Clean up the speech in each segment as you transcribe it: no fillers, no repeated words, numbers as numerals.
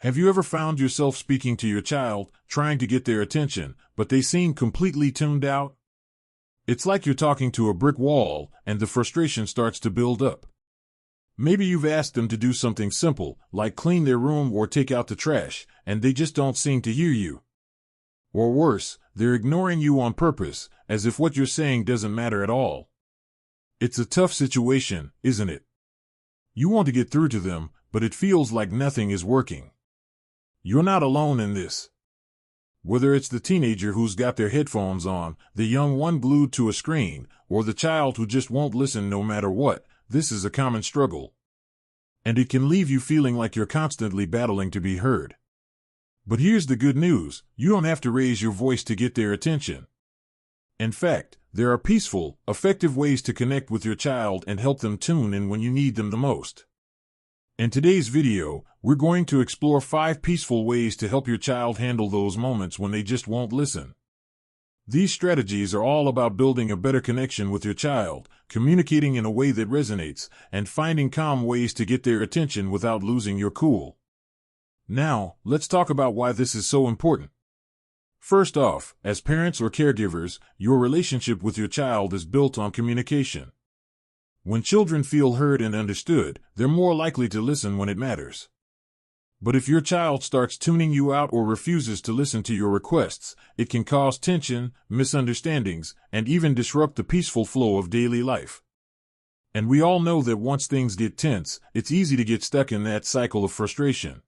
Have you ever found yourself speaking to your child, trying to get their attention, but they seem completely tuned out? It's like you're talking to a brick wall, and the frustration starts to build up. Maybe you've asked them to do something simple, like clean their room or take out the trash, and they just don't seem to hear you. Or worse, they're ignoring you on purpose, as if what you're saying doesn't matter at all. It's a tough situation, isn't it? You want to get through to them, but it feels like nothing is working. You're not alone in this. Whether it's the teenager who's got their headphones on, the young one glued to a screen, or the child who just won't listen no matter what, this is a common struggle. And it can leave you feeling like you're constantly battling to be heard. But here's the good news: you don't have to raise your voice to get their attention. In fact, there are peaceful, effective ways to connect with your child and help them tune in when you need them the most. In today's video, we're going to explore 5 peaceful ways to help your child handle those moments when they just won't listen. These strategies are all about building a better connection with your child, communicating in a way that resonates, and finding calm ways to get their attention without losing your cool. Now, let's talk about why this is so important. First off, as parents or caregivers, your relationship with your child is built on communication. When children feel heard and understood, they're more likely to listen when it matters. But if your child starts tuning you out or refuses to listen to your requests, it can cause tension, misunderstandings, and even disrupt the peaceful flow of daily life. And we all know that once things get tense, it's easy to get stuck in that cycle of frustration.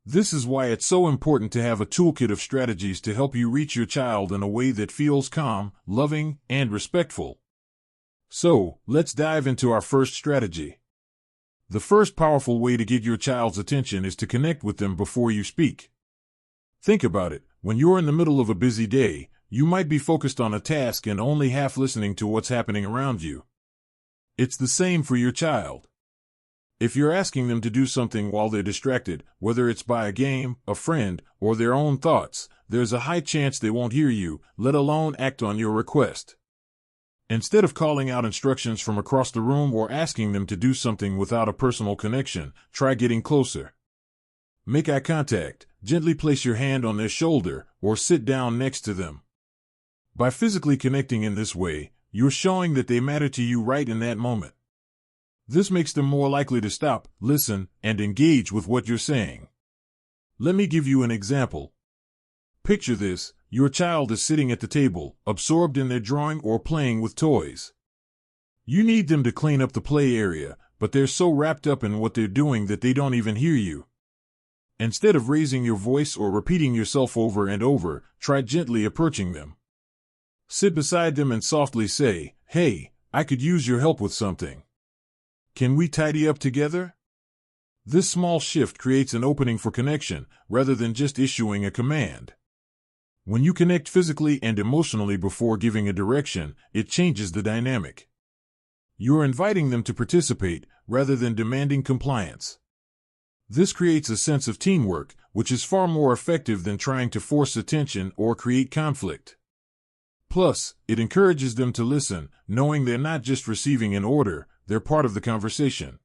This is why it's so important to have a toolkit of strategies to help you reach your child in a way that feels calm, loving, and respectful. So, let's dive into our first strategy. The first powerful way to get your child's attention is to connect with them before you speak. Think about it. When you're in the middle of a busy day, you might be focused on a task and only half listening to what's happening around you. It's the same for your child. If you're asking them to do something while they're distracted, whether it's by a game, a friend, or their own thoughts, there's a high chance they won't hear you, let alone act on your request. Instead of calling out instructions from across the room or asking them to do something without a personal connection, try getting closer. Make eye contact, gently place your hand on their shoulder, or sit down next to them. By physically connecting in this way, you're showing that they matter to you right in that moment. This makes them more likely to stop, listen, and engage with what you're saying. Let me give you an example. Picture this: your child is sitting at the table, absorbed in their drawing or playing with toys. You need them to clean up the play area, but they're so wrapped up in what they're doing that they don't even hear you. Instead of raising your voice or repeating yourself over and over, try gently approaching them. Sit beside them and softly say, "Hey, I could use your help with something. Can we tidy up together?" This small shift creates an opening for connection, rather than just issuing a command. When you connect physically and emotionally before giving a direction, it changes the dynamic. You're inviting them to participate, rather than demanding compliance. This creates a sense of teamwork, which is far more effective than trying to force attention or create conflict. Plus, it encourages them to listen, knowing they're not just receiving an order, they're part of the conversation.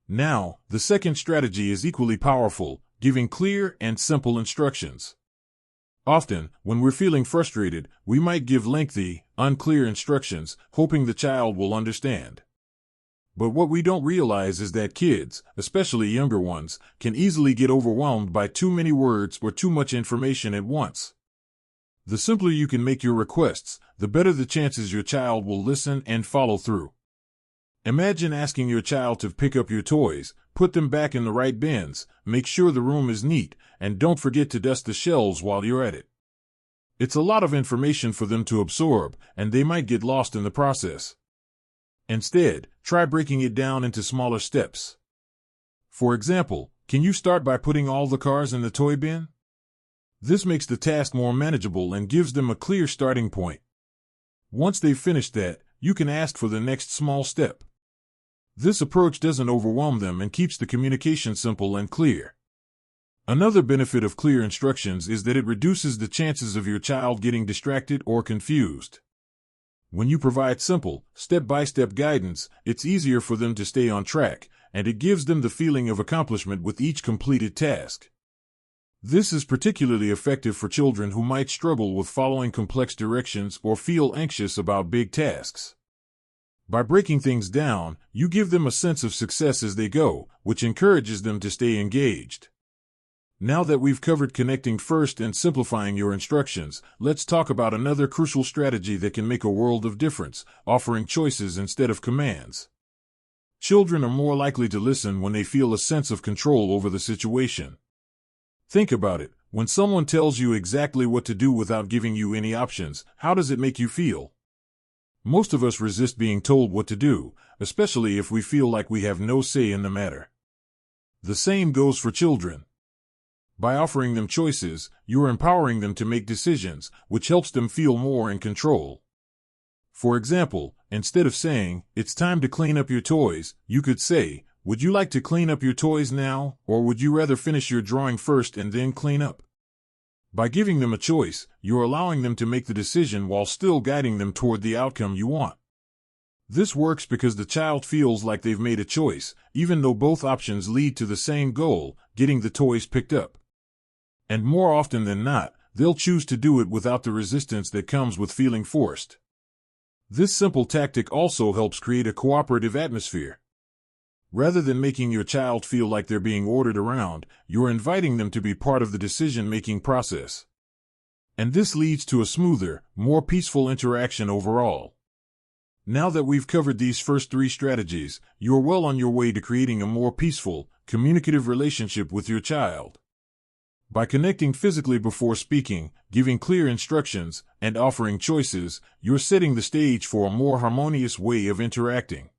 Now, the second strategy is equally powerful: giving clear and simple instructions. Often, when we're feeling frustrated, we might give lengthy, unclear instructions, hoping the child will understand. But what we don't realize is that kids, especially younger ones, can easily get overwhelmed by too many words or too much information at once. The simpler you can make your requests, the better the chances your child will listen and follow through. Imagine asking your child to pick up your toys, put them back in the right bins, make sure the room is neat, and don't forget to dust the shelves while you're at it. It's a lot of information for them to absorb, and they might get lost in the process. Instead, try breaking it down into smaller steps. For example, can you start by putting all the cars in the toy bin? This makes the task more manageable and gives them a clear starting point. Once they've finished that, you can ask for the next small step. This approach doesn't overwhelm them and keeps the communication simple and clear. Another benefit of clear instructions is that it reduces the chances of your child getting distracted or confused. When you provide simple, step-by-step guidance, it's easier for them to stay on track, and it gives them the feeling of accomplishment with each completed task. This is particularly effective for children who might struggle with following complex directions or feel anxious about big tasks. By breaking things down, you give them a sense of success as they go, which encourages them to stay engaged. Now that we've covered connecting first and simplifying your instructions, let's talk about another crucial strategy that can make a world of difference: offering choices instead of commands. Children are more likely to listen when they feel a sense of control over the situation. Think about it. When someone tells you exactly what to do without giving you any options, how does it make you feel? Most of us resist being told what to do, especially if we feel like we have no say in the matter. The same goes for children. By offering them choices, you're empowering them to make decisions, which helps them feel more in control. For example, instead of saying, "It's time to clean up your toys," you could say, "Would you like to clean up your toys now, or would you rather finish your drawing first and then clean up?" By giving them a choice, you're allowing them to make the decision while still guiding them toward the outcome you want. This works because the child feels like they've made a choice, even though both options lead to the same goal: getting the toys picked up. And more often than not, they'll choose to do it without the resistance that comes with feeling forced. This simple tactic also helps create a cooperative atmosphere. Rather than making your child feel like they're being ordered around, you're inviting them to be part of the decision-making process. And this leads to a smoother, more peaceful interaction overall. Now that we've covered these first three strategies, you're well on your way to creating a more peaceful, communicative relationship with your child. By connecting physically before speaking, giving clear instructions, and offering choices, you're setting the stage for a more harmonious way of interacting.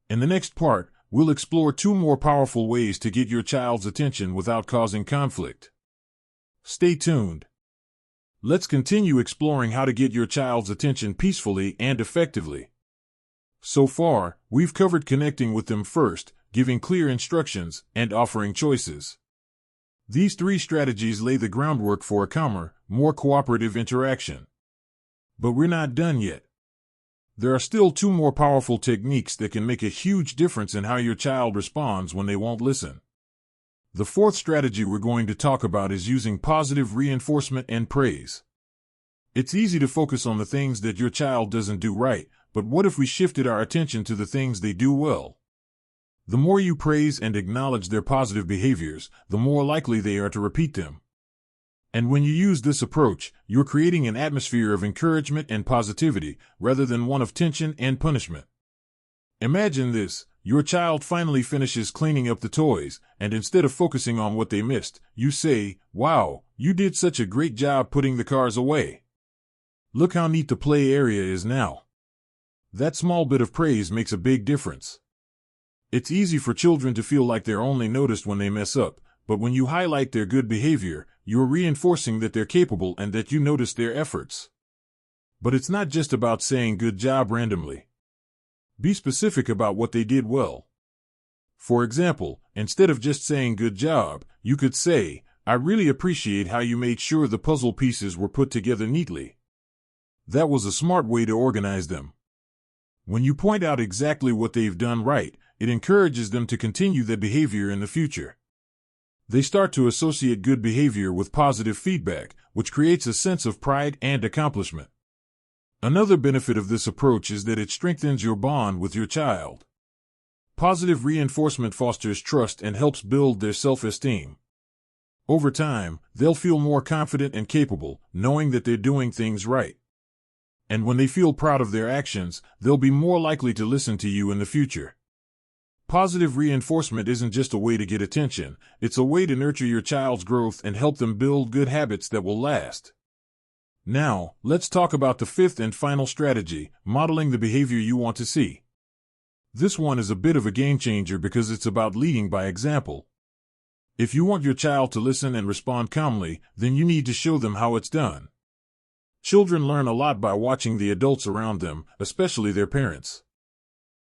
In the next part, we'll explore 2 more powerful ways to get your child's attention without causing conflict. Stay tuned. Let's continue exploring how to get your child's attention peacefully and effectively. So far, we've covered connecting with them first, giving clear instructions, and offering choices. These 3 strategies lay the groundwork for a calmer, more cooperative interaction. But we're not done yet. There are still 2 more powerful techniques that can make a huge difference in how your child responds when they won't listen. The 4th strategy we're going to talk about is using positive reinforcement and praise. It's easy to focus on the things that your child doesn't do right, but what if we shifted our attention to the things they do well? The more you praise and acknowledge their positive behaviors, the more likely they are to repeat them. And when you use this approach, you're creating an atmosphere of encouragement and positivity, rather than one of tension and punishment. Imagine this: your child finally finishes cleaning up the toys, and instead of focusing on what they missed, you say, "Wow, you did such a great job putting the cars away. Look how neat the play area is now." That small bit of praise makes a big difference. It's easy for children to feel like they're only noticed when they mess up, but when you highlight their good behavior, you're reinforcing that they're capable and that you notice their efforts. But it's not just about saying "good job" randomly. Be specific about what they did well. For example, instead of just saying "good job," you could say, "I really appreciate how you made sure the puzzle pieces were put together neatly. That was a smart way to organize them." When you point out exactly what they've done right, it encourages them to continue that behavior in the future. They start to associate good behavior with positive feedback, which creates a sense of pride and accomplishment. Another benefit of this approach is that it strengthens your bond with your child. Positive reinforcement fosters trust and helps build their self-esteem. Over time, they'll feel more confident and capable, knowing that they're doing things right. And when they feel proud of their actions, they'll be more likely to listen to you in the future. Positive reinforcement isn't just a way to get attention, it's a way to nurture your child's growth and help them build good habits that will last. Now, let's talk about the 5th and final strategy: modeling the behavior you want to see. This one is a bit of a game changer because it's about leading by example. If you want your child to listen and respond calmly, then you need to show them how it's done. Children learn a lot by watching the adults around them, especially their parents.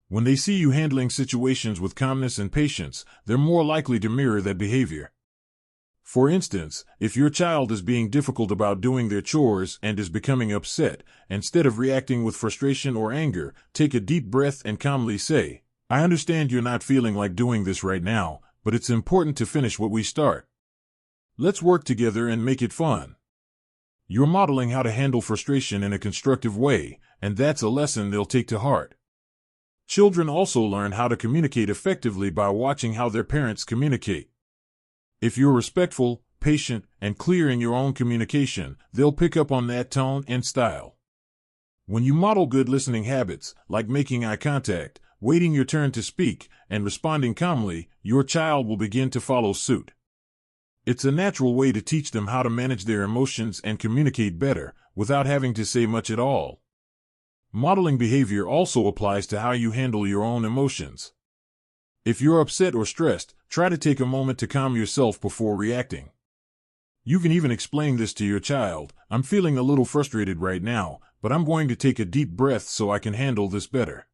When they see you handling situations with calmness and patience, they're more likely to mirror that behavior. For instance, if your child is being difficult about doing their chores and is becoming upset, instead of reacting with frustration or anger, take a deep breath and calmly say, I understand you're not feeling like doing this right now, but it's important to finish what we start. Let's work together and make it fun. You're modeling how to handle frustration in a constructive way, and that's a lesson they'll take to heart. Children also learn how to communicate effectively by watching how their parents communicate. If you're respectful, patient, and clear in your own communication, they'll pick up on that tone and style. When you model good listening habits, like making eye contact, waiting your turn to speak, and responding calmly, your child will begin to follow suit. It's a natural way to teach them how to manage their emotions and communicate better, without having to say much at all. Modeling behavior also applies to how you handle your own emotions. If you're upset or stressed, try to take a moment to calm yourself before reacting. You can even explain this to your child. I'm feeling a little frustrated right now, but I'm going to take a deep breath so I can handle this better.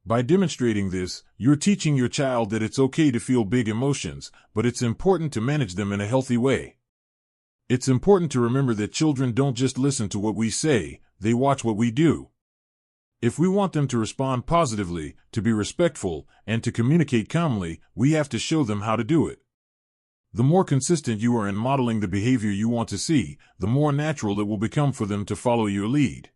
By demonstrating this, you're teaching your child that it's okay to feel big emotions, but it's important to manage them in a healthy way. It's important to remember that children don't just listen to what we say, they watch what we do. If we want them to respond positively, to be respectful, and to communicate calmly, we have to show them how to do it. The more consistent you are in modeling the behavior you want to see, the more natural it will become for them to follow your lead.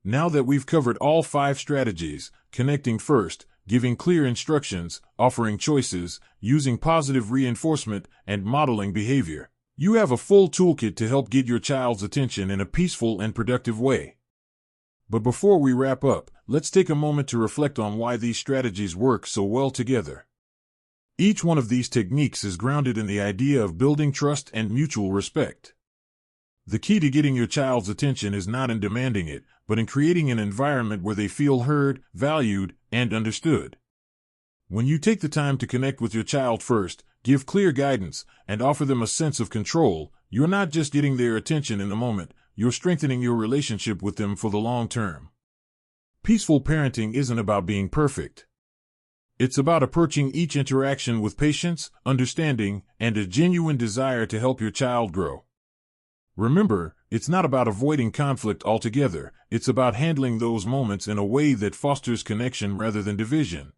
Now that we've covered all 5 strategies, connecting first, giving clear instructions, offering choices, using positive reinforcement, and modeling behavior, you have a full toolkit to help get your child's attention in a peaceful and productive way. But before we wrap up, let's take a moment to reflect on why these strategies work so well together. Each one of these techniques is grounded in the idea of building trust and mutual respect. The key to getting your child's attention is not in demanding it, but in creating an environment where they feel heard, valued, and understood. When you take the time to connect with your child first, give clear guidance, and offer them a sense of control, you're not just getting their attention in the moment, you're strengthening your relationship with them for the long term. Peaceful parenting isn't about being perfect. It's about approaching each interaction with patience, understanding, and a genuine desire to help your child grow. Remember, it's not about avoiding conflict altogether, it's about handling those moments in a way that fosters connection rather than division.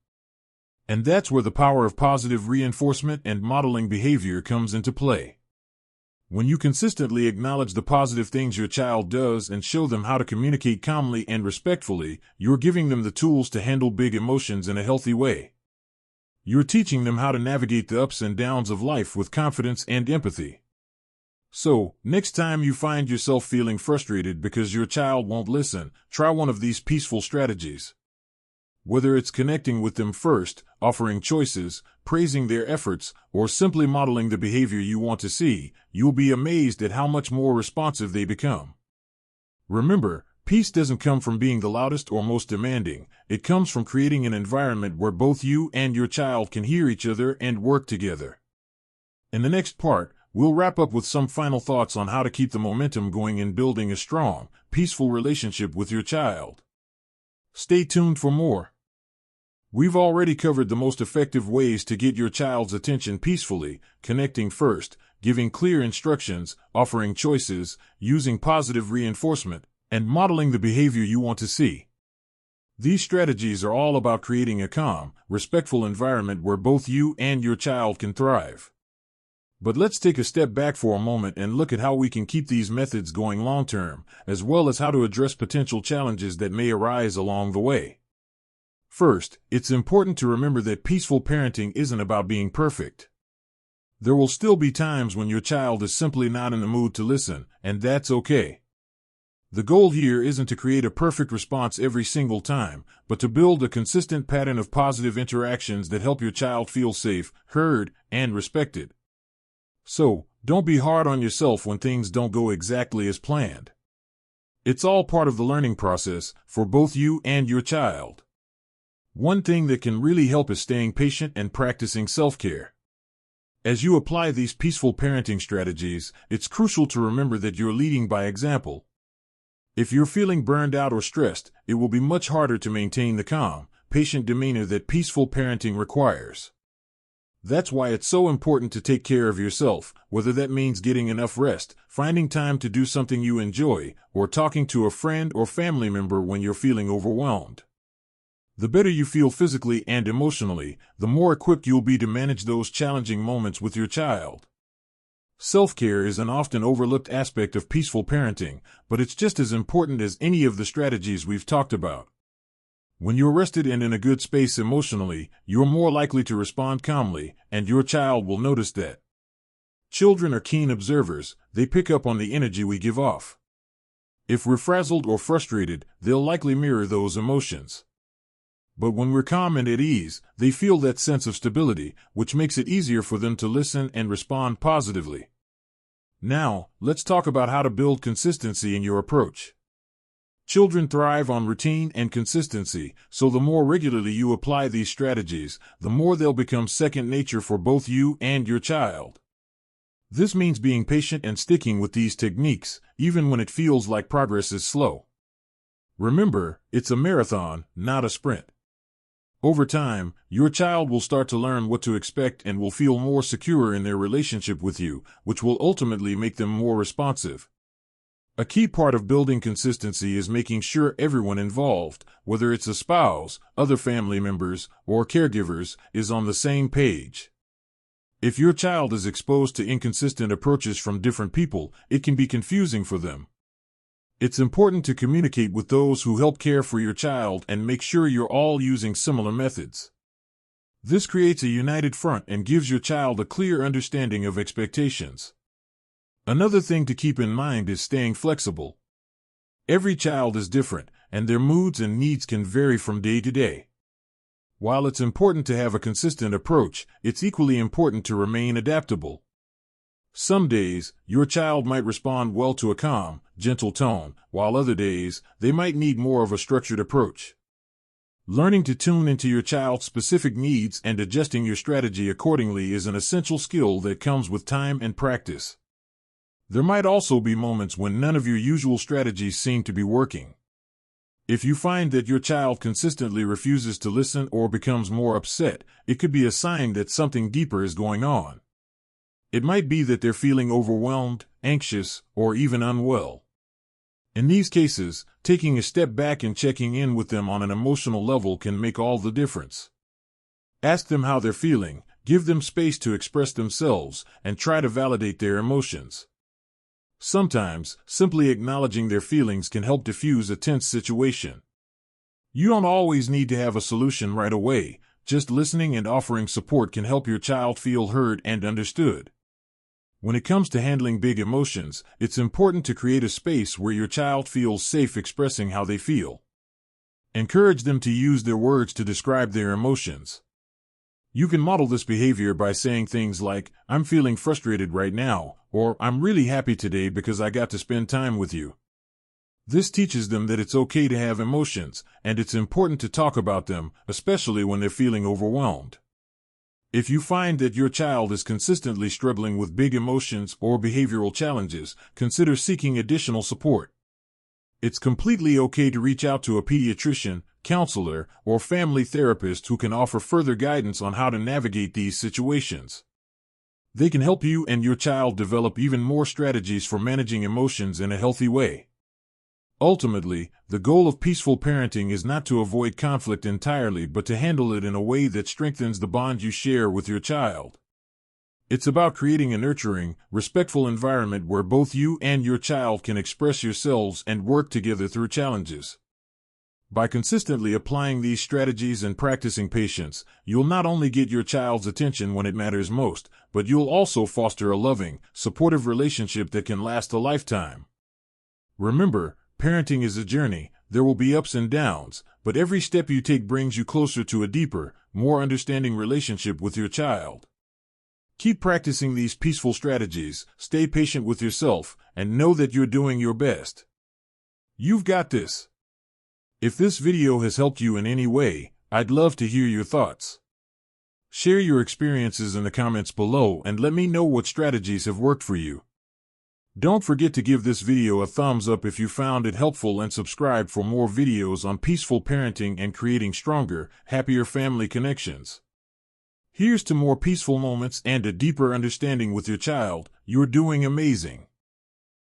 And that's where the power of positive reinforcement and modeling behavior comes into play. When you consistently acknowledge the positive things your child does and show them how to communicate calmly and respectfully, you're giving them the tools to handle big emotions in a healthy way. You're teaching them how to navigate the ups and downs of life with confidence and empathy. So, next time you find yourself feeling frustrated because your child won't listen, try one of these peaceful strategies. Whether it's connecting with them first, offering choices, praising their efforts, or simply modeling the behavior you want to see, you'll be amazed at how much more responsive they become. Remember, peace doesn't come from being the loudest or most demanding, it comes from creating an environment where both you and your child can hear each other and work together. In the next part, we'll wrap up with some final thoughts on how to keep the momentum going in building a strong, peaceful relationship with your child. Stay tuned for more. We've already covered the most effective ways to get your child's attention peacefully, connecting first, giving clear instructions, offering choices, using positive reinforcement, and modeling the behavior you want to see. These strategies are all about creating a calm, respectful environment where both you and your child can thrive. But let's take a step back for a moment and look at how we can keep these methods going long-term, as well as how to address potential challenges that may arise along the way. First, it's important to remember that peaceful parenting isn't about being perfect. There will still be times when your child is simply not in the mood to listen, and that's okay. The goal here isn't to create a perfect response every single time, but to build a consistent pattern of positive interactions that help your child feel safe, heard, and respected. So, don't be hard on yourself when things don't go exactly as planned. It's all part of the learning process, for both you and your child. One thing that can really help is staying patient and practicing self-care. As you apply these peaceful parenting strategies, it's crucial to remember that you're leading by example. If you're feeling burned out or stressed, it will be much harder to maintain the calm, patient demeanor that peaceful parenting requires. That's why it's so important to take care of yourself, whether that means getting enough rest, finding time to do something you enjoy, or talking to a friend or family member when you're feeling overwhelmed. The better you feel physically and emotionally, the more equipped you'll be to manage those challenging moments with your child. Self-care is an often overlooked aspect of peaceful parenting, but it's just as important as any of the strategies we've talked about. When you're rested and in a good space emotionally, you're more likely to respond calmly, and your child will notice that. Children are keen observers; they pick up on the energy we give off. If we're frazzled or frustrated, they'll likely mirror those emotions. But when we're calm and at ease, they feel that sense of stability, which makes it easier for them to listen and respond positively. Now, let's talk about how to build consistency in your approach. Children thrive on routine and consistency, so the more regularly you apply these strategies, the more they'll become second nature for both you and your child. This means being patient and sticking with these techniques, even when it feels like progress is slow. Remember, it's a marathon, not a sprint. Over time, your child will start to learn what to expect and will feel more secure in their relationship with you, which will ultimately make them more responsive. A key part of building consistency is making sure everyone involved, whether it's a spouse, other family members, or caregivers, is on the same page. If your child is exposed to inconsistent approaches from different people, it can be confusing for them. It's important to communicate with those who help care for your child and make sure you're all using similar methods. This creates a united front and gives your child a clear understanding of expectations. Another thing to keep in mind is staying flexible. Every child is different, and their moods and needs can vary from day to day. While it's important to have a consistent approach, it's equally important to remain adaptable. Some days, your child might respond well to a calm, gentle tone, while other days, they might need more of a structured approach. Learning to tune into your child's specific needs and adjusting your strategy accordingly is an essential skill that comes with time and practice. There might also be moments when none of your usual strategies seem to be working. If you find that your child consistently refuses to listen or becomes more upset, it could be a sign that something deeper is going on. It might be that they're feeling overwhelmed, anxious, or even unwell. In these cases, taking a step back and checking in with them on an emotional level can make all the difference. Ask them how they're feeling, give them space to express themselves, and try to validate their emotions. Sometimes, simply acknowledging their feelings can help diffuse a tense situation. You don't always need to have a solution right away; just listening and offering support can help your child feel heard and understood. When it comes to handling big emotions, it's important to create a space where your child feels safe expressing how they feel. Encourage them to use their words to describe their emotions. You can model this behavior by saying things like, "I'm feeling frustrated right now," or "I'm really happy today because I got to spend time with you." This teaches them that it's okay to have emotions, and it's important to talk about them, especially when they're feeling overwhelmed. If you find that your child is consistently struggling with big emotions or behavioral challenges, consider seeking additional support. It's completely okay to reach out to a pediatrician, counselor, or family therapist who can offer further guidance on how to navigate these situations. They can help you and your child develop even more strategies for managing emotions in a healthy way. Ultimately, the goal of peaceful parenting is not to avoid conflict entirely but to handle it in a way that strengthens the bond you share with your child. It's about creating a nurturing, respectful environment where both you and your child can express yourselves and work together through challenges. By consistently applying these strategies and practicing patience, you'll not only get your child's attention when it matters most, but you'll also foster a loving, supportive relationship that can last a lifetime. Remember, parenting is a journey. There will be ups and downs, but every step you take brings you closer to a deeper, more understanding relationship with your child. Keep practicing these peaceful strategies, stay patient with yourself, and know that you're doing your best. You've got this. If this video has helped you in any way, I'd love to hear your thoughts. Share your experiences in the comments below and let me know what strategies have worked for you. Don't forget to give this video a thumbs up if you found it helpful and subscribe for more videos on peaceful parenting and creating stronger, happier family connections. Here's to more peaceful moments and a deeper understanding with your child. You're doing amazing.